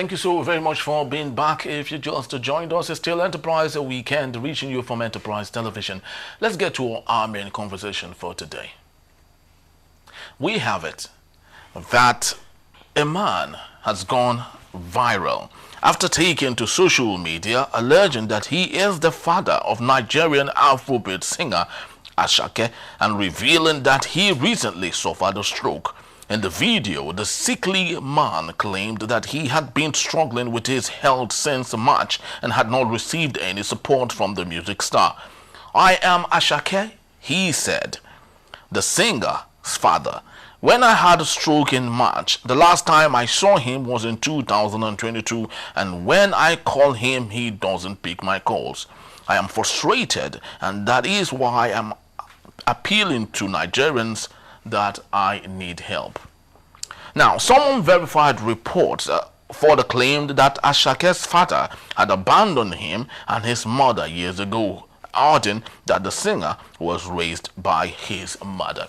Thank you so very much for being back. If you just joined us, it's still Enterprise Weekend, reaching you from Enterprise Television. Let's get to our main conversation for today. We have it that a man has gone viral after taking to social media alleging that he is the father of Nigerian Afrobeat singer Asake and revealing that he recently suffered a stroke. In the video, the sickly man claimed that he had been struggling with his health since March and had not received any support from the music star. "I am Asake," he said, the singer's father. "When I had a stroke in March, the last time I saw him was in 2022, and when I call him, he doesn't pick my calls. I am frustrated, and that is why I'm appealing to Nigerians that I need help." Now, some unverified reports further claimed that Asake's father had abandoned him and his mother years ago, adding that the singer was raised by his mother.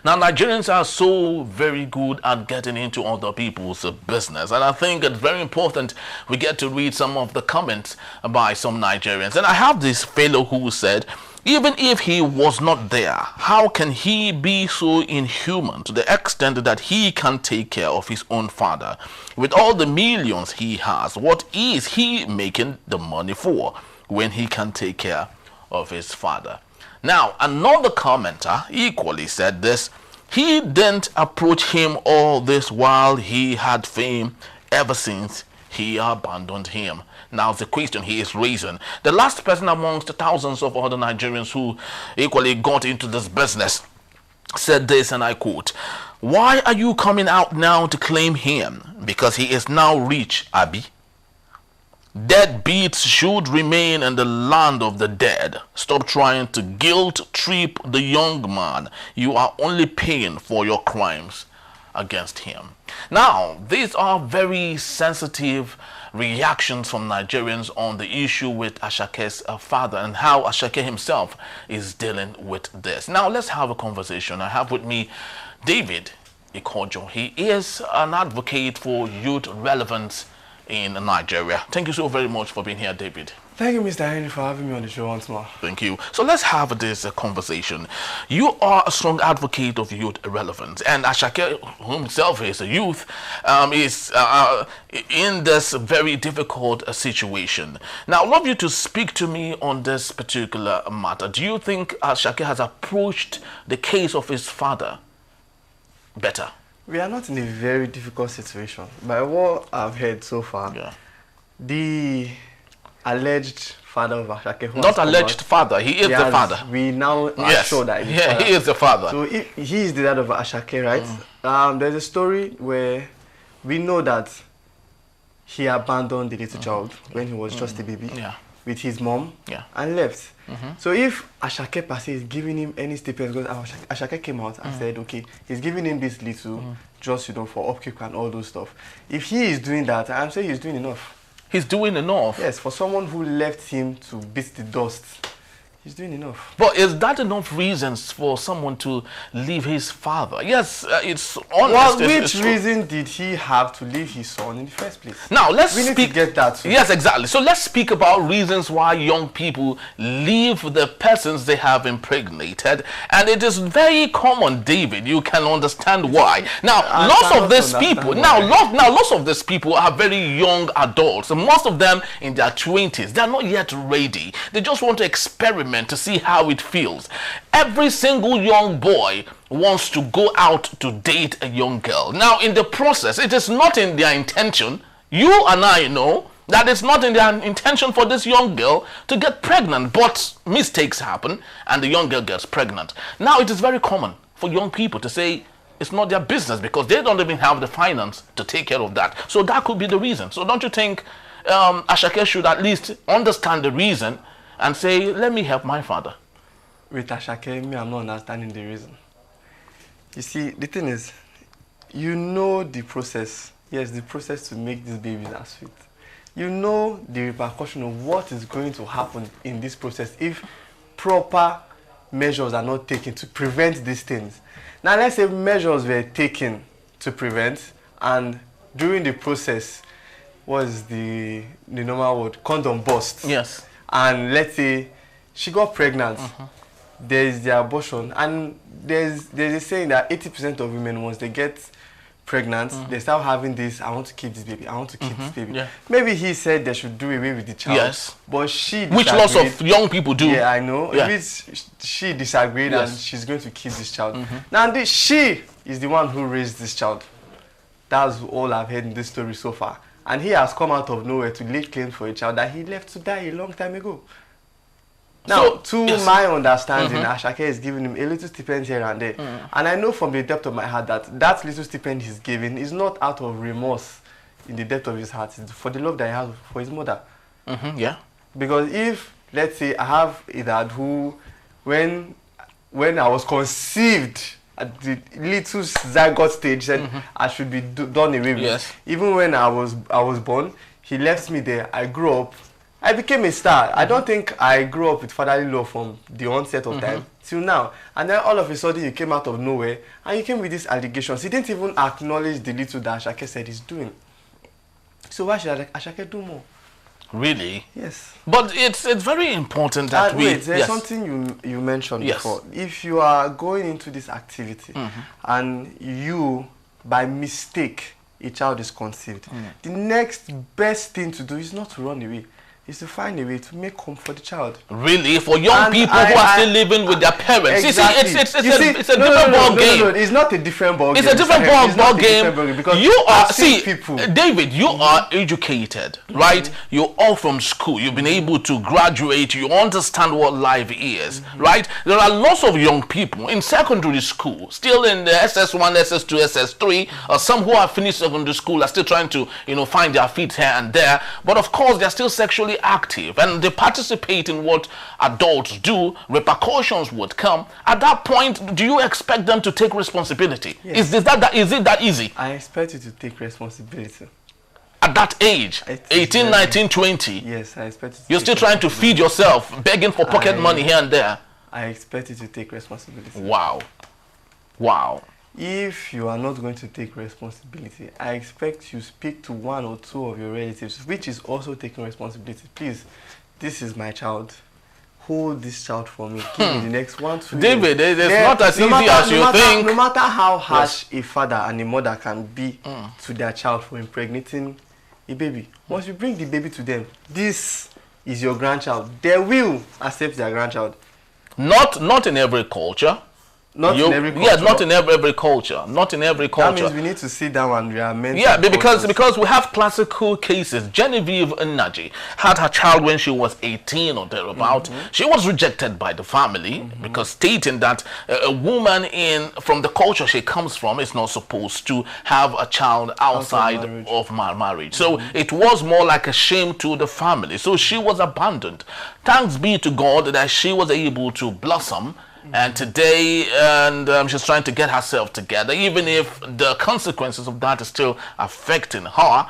Now, Nigerians are so very good at getting into other people's business, and I think it's very important we get to read some of the comments by some Nigerians. And I have this fellow who said, even if he was not there, how can he be so inhuman to the extent that he can take care of his own father? With all the millions he has, what is he making the money for when he can take care of his father? Now, another commenter equally said this: he didn't approach him all this while he had fame ever since he abandoned him. Now, the question he is raising, the last person amongst thousands of other Nigerians who equally got into this business said this, and I quote, "Why are you coming out now to claim him? Because he is now rich, Abi? Deadbeats should remain in the land of the dead. Stop trying to guilt trip the young man. You are only paying for your crimes against him." Now, these are very sensitive reactions from Nigerians on the issue with Asake's father and how Asake himself is dealing with this. Now, let's have a conversation. I have with me David Ikojo. He is an advocate for youth relevance in Nigeria. Thank you so very much for being here, David. Thank you, Mr. Henry, for having me on the show once more. Thank you. So let's have this conversation. You are a strong advocate of youth relevance, and Asake himself is a youth, is in this very difficult situation. Now, I'd love you to speak to me on this particular matter. Do you think Asake has approached the case of his father better? We are not in a very difficult situation. By what I've heard so far, the alleged father of Asake, not alleged father, he is the father. We now are sure that he's father. He is the father. So if he is the dad of Asake, right? There's a story where we know that he abandoned the little child when he was just a baby with his mom and left. So if Asake per se is giving him any stipends, because Asake came out and said, okay, he's giving him this little just, you know, for upkeep and all those stuff. If he is doing that, I'm saying he's doing enough. He's doing enough? Yes, for someone who left him to beat the dust, he's doing enough. But is that enough reasons for someone to leave his father? Yes, it's honest. Well, which reason did he have to leave his son in the first place? Now, let's we need to get that too. Yes, exactly. So let's speak about reasons why young people leave the persons they have impregnated. And it is very common, David. You can understand why. Now, lots of these people, lots of these people are very young adults. Most of them in their 20s. They're not yet ready. They just want to experiment to see how it feels. Every single young boy wants to go out to date a young girl. Now, in the process, it is not in their intention. You and I know that it's not in their intention for this young girl to get pregnant, but mistakes happen and the young girl gets pregnant. Now, it is very common for young people to say it's not their business because they don't even have the finance to take care of that. So that could be the reason. So don't you think Asake should at least understand the reason and say, let me help my father? With Asake, me, I'm not understanding the reason. You see, the thing is, you know the process. Yes, the process to make this baby that sweet. You know the repercussion of what is going to happen in this process if proper measures are not taken to prevent these things. Now, let's say measures were taken to prevent, and during the process, what is the normal word? Condom burst. Yes. And let's say she got pregnant. There's the abortion, and there's a saying that 80% of women, once they get pregnant, they start having this, I want to keep this baby, I want to keep this baby. Yeah. Maybe he said they should do away with the child. Yes. But she disagreed. Which lots of young people do. Yeah, I know. Yeah. She disagreed, and she's going to keep this child. Now, she is the one who raised this child. That's all I've heard in this story so far. And he has come out of nowhere to lay claim for a child that he left to die a long time ago. Now, to my understanding, Asake is giving him a little stipend here and there. And I know from the depth of my heart that little stipend he's giving is not out of remorse in the depth of his heart. It's for the love that he has for his mother. Yeah. Because if, let's say, I have a dad who, when I was conceived at the little zygote stage, said I should be done away with. Yes. Even when I was born, he left me there. I grew up. I became a star. I don't think I grew up with fatherly love from the onset of time till now. And then all of a sudden you came out of nowhere and you came with these allegations. He didn't even acknowledge the little that Asake said he's doing. So why should Asake do more? Really? Yes. But it's very important that there's something you mentioned before. If you are going into this activity and you, by mistake, a child is conceived, the next best thing to do is not to run away. Is to find a way to make home for the child. Really? For young people who are still living with their parents. Exactly. You see, it's a different ball game. No, it's not a different ball game. It's a different ball game. Because you are, people. David, you are educated, right? You're all from school. You've been able to graduate. You understand what life is, right? There are lots of young people in secondary school, still in the SS1, SS2, SS3, or some who have finished secondary school are still trying to, find their feet here and there. But of course, they're still sexually active and they participate in what adults do. Repercussions would come. At that point, do you expect them to take responsibility? Yes. Is it that easy? I expect you to take responsibility. At that age, 18, 19, 20? Yes, I expect you to You're still trying to feed yourself, begging for pocket money here and there? I expect you to take responsibility. Wow. Wow. If you are not going to take responsibility, I expect you speak to one or two of your relatives, which is also taking responsibility. Please, this is my child. Hold this child for me. Give me the next 1, 2 David, it's not as easy as you think. No matter how harsh a father and a mother can be to their child for impregnating a baby, once you bring the baby to them, this is your grandchild. They will accept their grandchild. Not in every culture. Not in every culture. Yes, not in every culture. Not in every culture. That means we need to sit down and reamend. Yeah, because we have classical cases. Genevieve Nnaji had her child when she was 18 or thereabout. She was rejected by the family because stating that a woman from the culture she comes from is not supposed to have a child outside of marriage. So it was more like a shame to the family. So she was abandoned. Thanks be to God that she was able to blossom. And today, she's trying to get herself together, even if the consequences of that is still affecting her.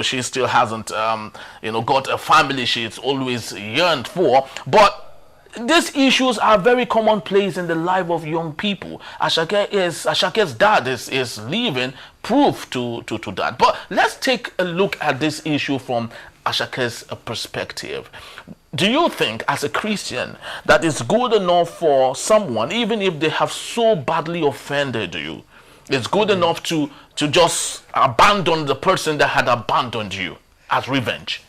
She still hasn't, got a family she's always yearned for. But these issues are very commonplace in the life of young people. Ashake's dad is leaving proof to that. But let's take a look at this issue from Ashake's perspective. Do you think, as a Christian, that it's good enough for someone, even if they have so badly offended you, it's good enough to just abandon the person that had abandoned you as revenge?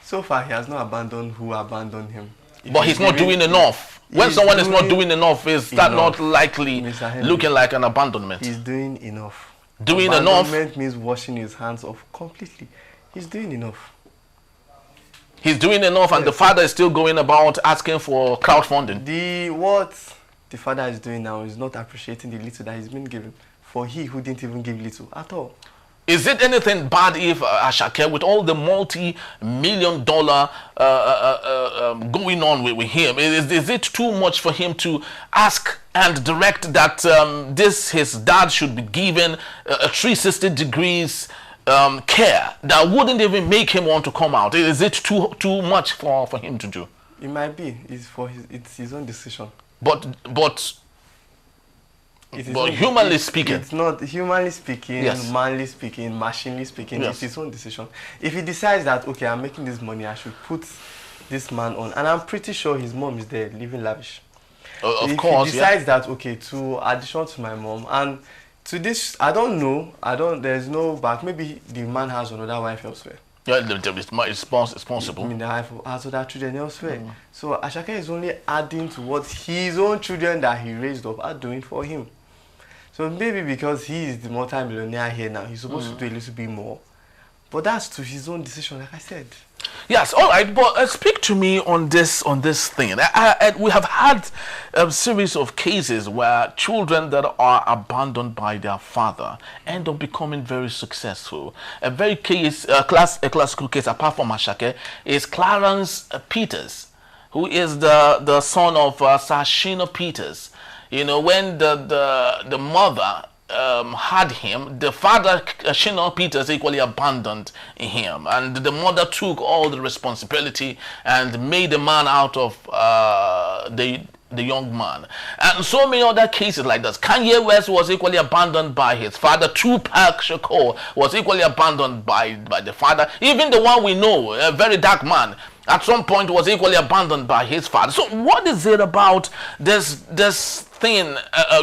So far, he has not abandoned who abandoned him. But he's not doing enough. When someone is not doing enough, is that not likely looking like an abandonment? He's doing enough. Doing enough? Abandonment means washing his hands off completely. He's doing enough. He's doing enough, and the father is still going about asking for crowdfunding. What the father is doing now is not appreciating the little that he's been given for he who didn't even give little at all. Is it anything bad if Asake, with all the multi-million-dollar going on with him, is it too much for him to ask and direct that his dad should be given a 360 degrees care that wouldn't even make him want to come out? Is it too much for him to do? It might be. It's his own decision. But But humanly speaking. It's not humanly speaking, yes. manly speaking, machinely speaking. Yes. It's his own decision. If he decides that, okay, I'm making this money, I should put this man on. And I'm pretty sure his mom is there, living lavish. Of course, if he decides that, okay, to addition to my mom, and to this, I don't know, there's no back. Maybe the man has another wife elsewhere. Yeah, it's possible. I mean, the wife has other children elsewhere. So Asake is only adding to what his own children that he raised up are doing for him. So maybe because he is the multi-millionaire here now, he's supposed to do a little bit more. But that's to his own decision, like I said. Yes, all right, but speak to me on this thing. We have had a series of cases where children that are abandoned by their father end up becoming very successful. A classical case, apart from Asake, is Clarence Peters, who is the son of Sashino Peters. You know, when the mother had him, the father, Shino Peters, equally abandoned him, and the mother took all the responsibility and made a man out of the young man. And so many other cases like this. Kanye West was equally abandoned by his father. Tupac Shakur was equally abandoned by the father. Even the one we know, a very dark man, at some point was equally abandoned by his father. So what is it about this thing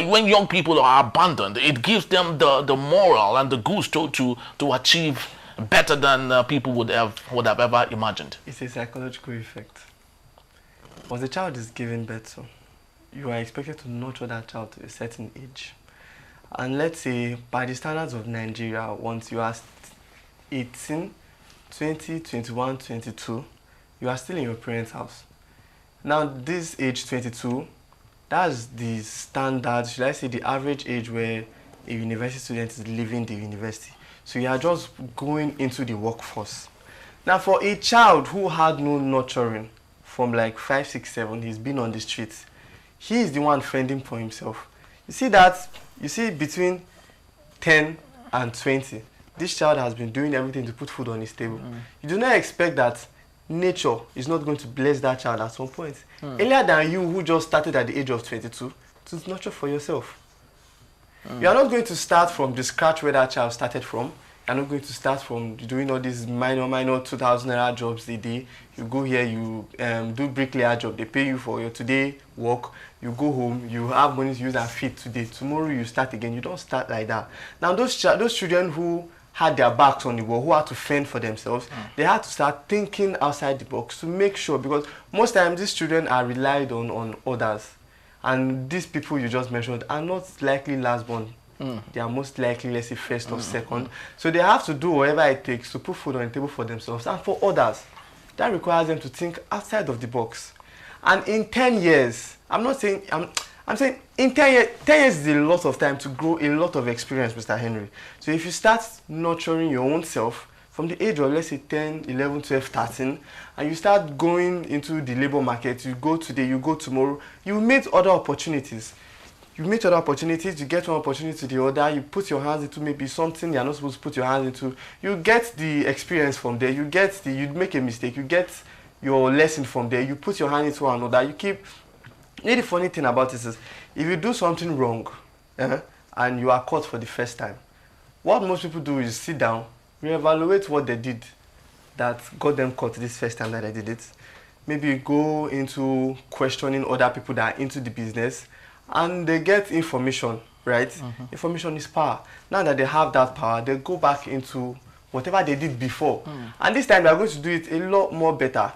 when young people are abandoned? It gives them the moral and the gusto to achieve better than people would have ever imagined. It's a psychological effect. Once a child is given birth to, you are expected to nurture that child to a certain age. And let's say by the standards of Nigeria, once you are 18, 20, 21, 22, you are still in your parents' house. Now, this age 22, that's the standard, should I say the average age where a university student is leaving the university. So you are just going into the workforce. Now, for a child who had no nurturing from like 5, 6, 7, he's been on the streets, he is the one fending for himself. You see between 10 and 20, this child has been doing everything to put food on his table. You do not expect that nature is not going to bless that child at some point. Earlier than you, who just started at the age of 22, to nurture for yourself. You are not going to start from the scratch where that child started from. You are not going to start from doing all these minor 2,000 naira jobs a day. You go here, you do bricklayer job, they pay you for your today work. You go home, you have money to use and feed today. Tomorrow you start again. You don't start like that. Now those children who had their backs on the wall, who had to fend for themselves, they had to start thinking outside the box to make sure, because most times these children are relied on others, and these people you just mentioned are not likely last born. They are most likely, let's say, first or second. So they have to do whatever it takes to put food on the table for themselves and for others. That requires them to think outside of the box. And in 10 years, I'm saying in 10 years is a lot of time to grow a lot of experience, Mr. Henry. So if you start nurturing your own self from the age of, let's say, 10, 11, 12, 13, and you start going into the labor market, you go today, you go tomorrow, you meet other opportunities. You meet other opportunities, you get one opportunity to the other, you put your hands into maybe something you're not supposed to put your hands into. You get the experience from there, you make a mistake, you get your lesson from there, you put your hand into another, you keep. The funny thing about this is, if you do something wrong and you are caught for the first time, what most people do is sit down, reevaluate what they did that got them caught this first time that they did it. Maybe go into questioning other people that are into the business, and they get information, right? Information is power. Now that they have that power, they go back into whatever they did before. And this time they are going to do it a lot more better.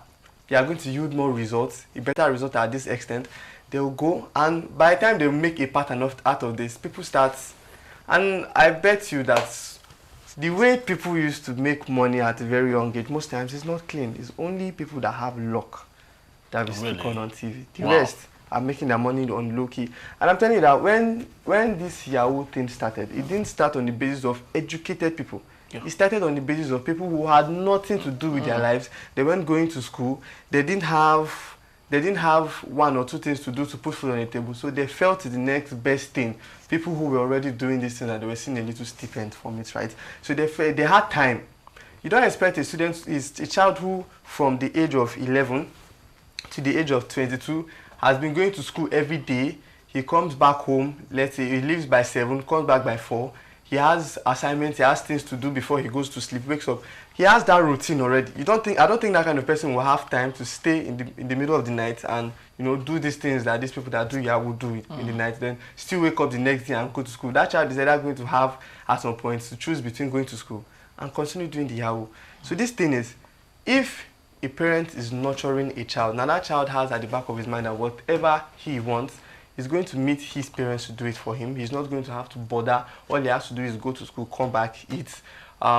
They are going to yield more results, a better result at this extent. They will go, and by the time they make a pattern out of this, people start. And I bet you that the way people used to make money at a very young age, most times it's not clean. It's only people that have luck that we speak on TV. The rest are making their money on low key. And I'm telling you that when this Yahoo thing started, it didn't start on the basis of educated people. It started on the basis of people who had nothing to do with their lives. They weren't going to school. They didn't have one or two things to do to put food on the table. So they felt the next best thing. People who were already doing this thing and they were seeing a little stipend from it, right? So they had time. You don't expect a child who from the age of 11 to the age of 22 has been going to school every day. he comes back home, let's say he leaves by 7, comes back by 4, he has assignments, he has things to do before he goes to sleep, wakes up. He has that routine already. I don't think that kind of person will have time to stay in the middle of the night and, you know, do these things that these people that do will do it in the night, then still wake up the next day and go to school. That child is either going to have at some point to choose between going to school and continue doing the Yahoo. So this thing is, if a parent is nurturing a child, now that child has at the back of his mind that whatever he wants, he's going to meet his parents to do it for him. He's not going to have to bother. All he has to do is go to school, come back, eat,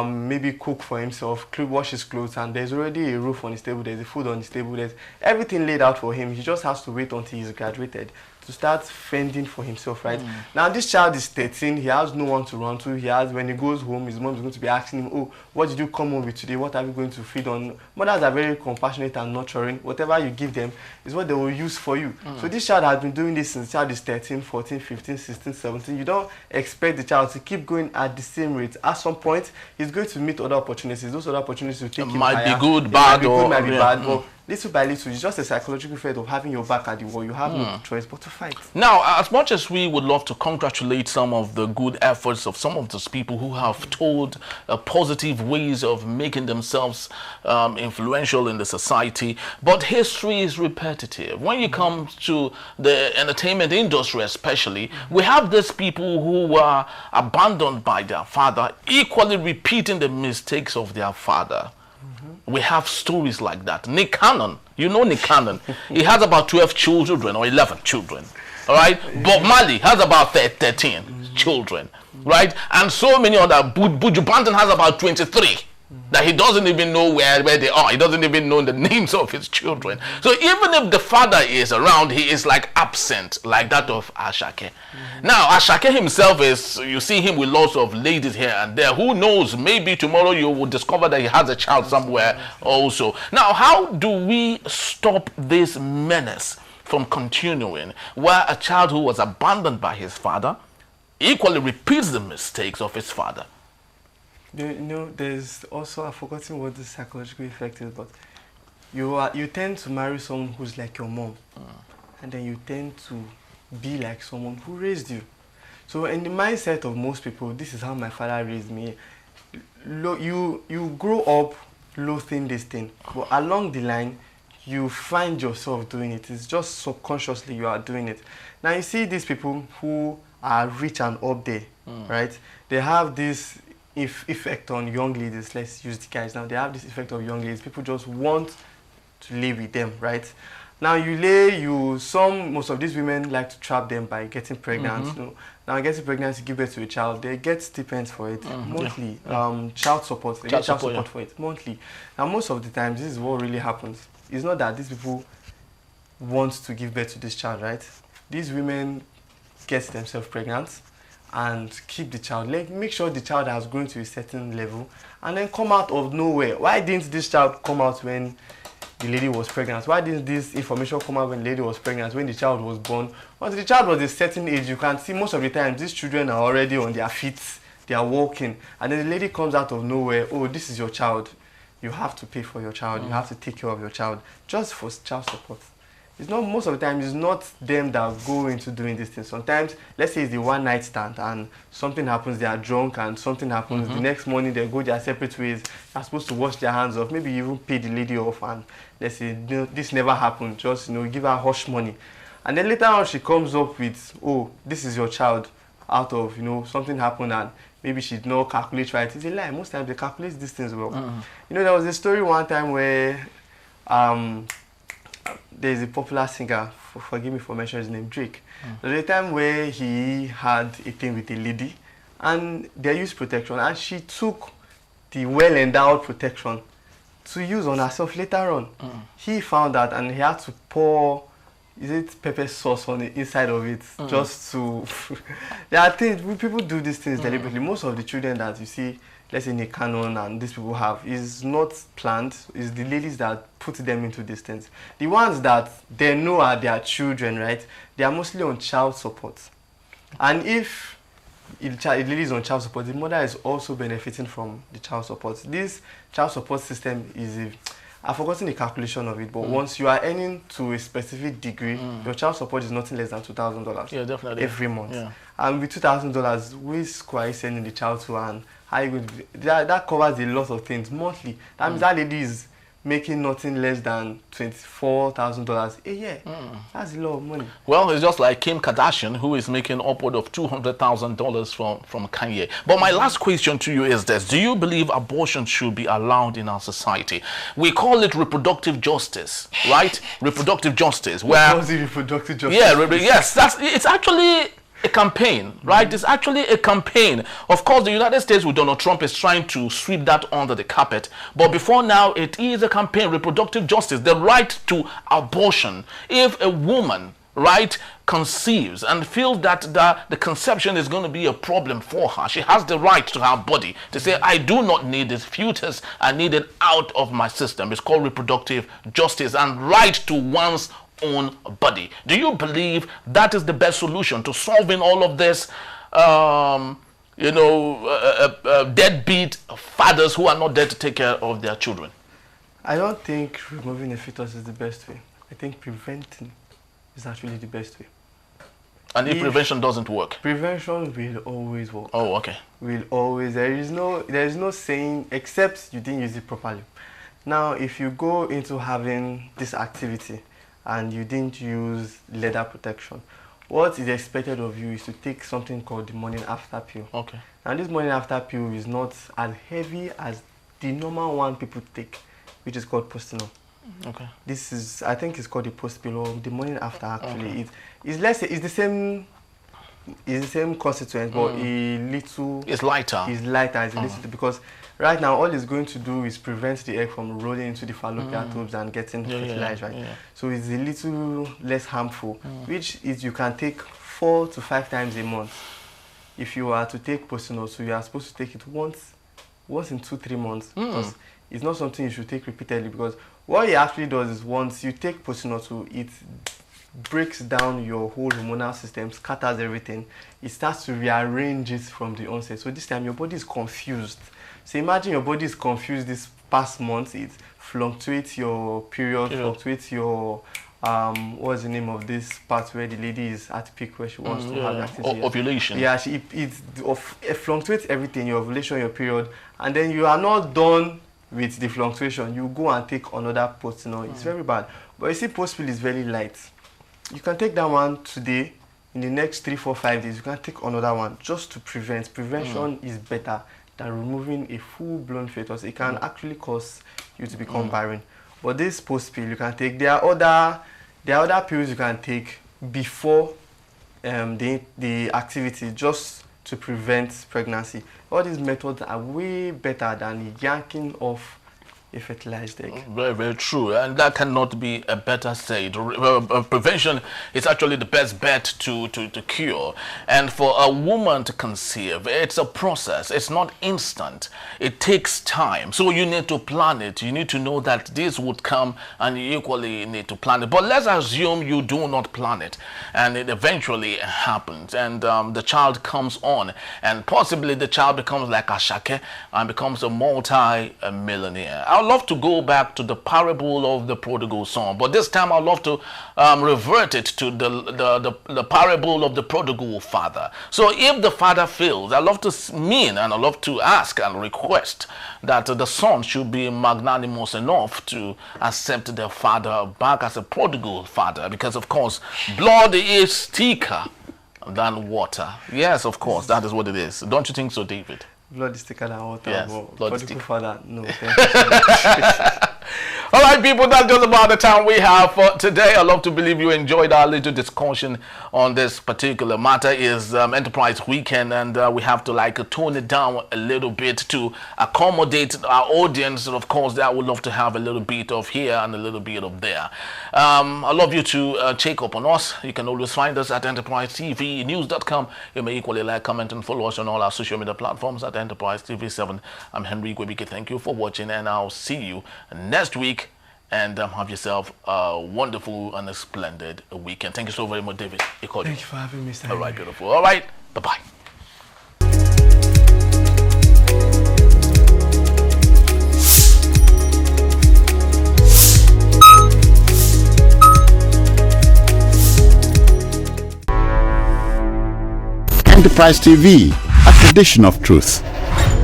maybe cook for himself, wash his clothes, and there's already a roof on his table, there's a food on his table, there's everything laid out for him. He just has to wait until he's graduated to start fending for himself, right? Now this child is 13, he has no one to run to. When he goes home, his mom is going to be asking him, oh, what did you come home with today? What are we going to feed on? Mothers are very compassionate and nurturing. Whatever you give them is what they will use for you. So this child has been doing this since the child is 13, 14, 15, 16, 17. You don't expect the child to keep going at the same rate. At some point, he's going to meet other opportunities. Those other opportunities will take him higher. Might be good, bad, or might be bad, but little by little, it's just a psychological effect of having your back at the wall. You have no choice but to fight. Now, as much as we would love to congratulate some of the good efforts of some of those people who have told positive ways of making themselves influential in the society, but history is repetitive. When you come to the entertainment industry especially, we have these people who were abandoned by their father, equally repeating the mistakes of their father. We have stories like that. Nick Cannon, you know Nick Cannon. He has about 12 children or 11 children, all right? Bob Marley has about 13 children, right? And so many other. Buju Banton has about 23 that he doesn't even know where they are. He doesn't even know the names of his children. So even if the father is around, he is like absent, like that of Asake. Now, Asake himself is, you see him with lots of ladies here and there. Who knows, maybe tomorrow you will discover that he has a child somewhere also. Now, how do we stop this menace from continuing, where a child who was abandoned by his father equally repeats the mistakes of his father? You know, there's also, I've forgotten what the psychological effect is, but you tend to marry someone who's like your mom, and then you tend to be like someone who raised you. So in the mindset of most people, this is how my father raised me. You grow up loathing this thing, but along the line, you find yourself doing it. It's just subconsciously you are doing it. Now you see these people who are rich and up there, right? They have this effect on young ladies. Let's use the guys now. They have this effect of young ladies. People just want to lay with them, right? Now most of these women like to trap them by getting pregnant. You know, now getting pregnant to give birth to a child, they get stipends for it monthly. Child support, they get child support for it monthly. Now most of the times, this is what really happens. It's not that these people want to give birth to this child, right? These women get themselves pregnant and keep the child, like make sure the child has grown to a certain level, and then come out of nowhere. Why didn't this child come out when the lady was pregnant? Why didn't this information come out when the lady was pregnant, when the child was born? Once the child was a certain age, you can see most of the time these children are already on their feet, they are walking, and then the lady comes out of nowhere. Oh, this is your child. You have to pay for your child. You have to take care of your child, just for child support. It's not, most of the time, it's not them that go into doing these things. Sometimes, let's say it's the one night stand and something happens, they are drunk and something happens. The next morning, they go their separate ways. They're supposed to wash their hands off. Maybe even pay the lady off and let's say, no, this never happened. Just, give her hush money. And then later on, she comes up with, oh, this is your child, out of, something happened and maybe she did not calculate right. It's a lie. Most times, they calculate these things well. There was a story one time where there's a popular singer, forgive me for mentioning his name, Drake. There's a time where he had a thing with a lady and they used protection, and she took the well-endowed protection to use on herself later on. He found that and he had to pour, pepper sauce on the inside of it just to... There are things, people do these things deliberately. Most of the children that you see, let's say Nick Cannon and these people have, is not planned. It's the ladies that put them into these things. The ones that they know are their children, right? They are mostly on child support. And if the lady is on child support, the mother is also benefiting from the child support. This child support system is I've forgotten the calculation of it, but once you are earning to a specific degree, your child support is nothing less than $2,000. Yeah, definitely. Every month. Yeah. And with $2,000, which school are you sending the child to, and how you going to be, that covers a lot of things monthly. That means that lady is making nothing less than $24,000 a year. That's a lot of money. Well, it's just like Kim Kardashian, who is making upward of $200,000 from Kanye. But my last question to you is this: do you believe abortion should be allowed in our society? We call it reproductive justice, right? Reproductive justice. Where What's the reproductive justice? Yeah, yes, it's actually a campaign, right? It's actually a campaign. Of course, the United States with Donald Trump is trying to sweep that under the carpet. But before now, it is a campaign, reproductive justice, the right to abortion. If a woman, right, conceives and feels that the conception is going to be a problem for her, she has the right to her body to say, I do not need this fetus, I need it out of my system. It's called reproductive justice and right to one's own body. Do you believe that is the best solution to solving all of this, deadbeat fathers who are not there to take care of their children? I don't think removing a fetus is the best way. I think preventing is actually the best way. And if prevention doesn't work? Prevention will always work. Oh, okay. Will always. There is no saying except you didn't use it properly. Now, if you go into having this activity and you didn't use leather protection, what is expected of you is to take something called the morning after pill. Okay. And this morning after pill is not as heavy as the normal one people take, which is called postinol. Okay. This is, I think it's called the post pill or the morning after actually. Okay. It's the same constituent, but a little. It's lighter. It's lighter. It's a little, because right now all it's going to do is prevent the egg from rolling into the fallopian tubes and getting fertilized, right? Yeah. So it's a little less harmful, which is you can take 4 to 5 times a month. If you are to take postinol, so you are supposed to take it once in 2-3 months, because it's not something you should take repeatedly, because what it actually does is once you take postinol, it breaks down your whole hormonal system, scatters everything. It starts to rearrange it from the onset. So this time your body is confused. So imagine your body is confused this past month. It fluctuates your period, fluctuates your what's the name of this part where the lady is at peak where she wants to have activity? Ovulation. Yeah, it fluctuates everything, your ovulation, your period, and then you are not done with the fluctuation. You go and take another postinol. It's very bad. But you see, post pill is very light. You can take that one today. In the next 3, 4, 5 days, you can take another one just to prevent. Prevention is better than removing a full-blown fetus. It can actually cause you to become barren. But this post pill you can take. There are other pills you can take before the activity, just to prevent pregnancy. All these methods are way better than yanking off a fertilized egg. Very, very true. And that cannot be a better said. Prevention is actually the best bet to cure. And for a woman to conceive, it's a process. It's not instant. It takes time. So you need to plan it. You need to know that this would come, and you equally need to plan it. But let's assume you do not plan it, and it eventually happens, and the child comes on, and possibly the child becomes like Asake and becomes a multi-millionaire. I'd love to go back to the parable of the prodigal son, but this time I'd love to revert it to the parable of the prodigal father. So if the father fails, I'd love to ask and request that the son should be magnanimous enough to accept their father back as a prodigal father, because of course blood is thicker than water. Yes, of course, that is what it is. Don't you think so, David? Blood is thicker than water. Yes, blood is thicker. Father, no. Thank you so much. All right, people, that's just about the time we have for today. I love to believe you enjoyed our little discussion on this particular matter. Is Enterprise Weekend, and we have to tone it down a little bit to accommodate our audience. And of course, I would love to have a little bit of here and a little bit of there. I love you to check up on us. You can always find us at enterprisetvnews.com. You may equally like, comment, and follow us on all our social media platforms at Enterprise TV 7. I'm Henry Gwebike. Thank you for watching, and I'll see you next week. And have yourself a wonderful and a splendid weekend. Thank you so very much, David. Thank you for having me, sir. All right, beautiful. All right, bye-bye. Enterprise TV, a tradition of truth.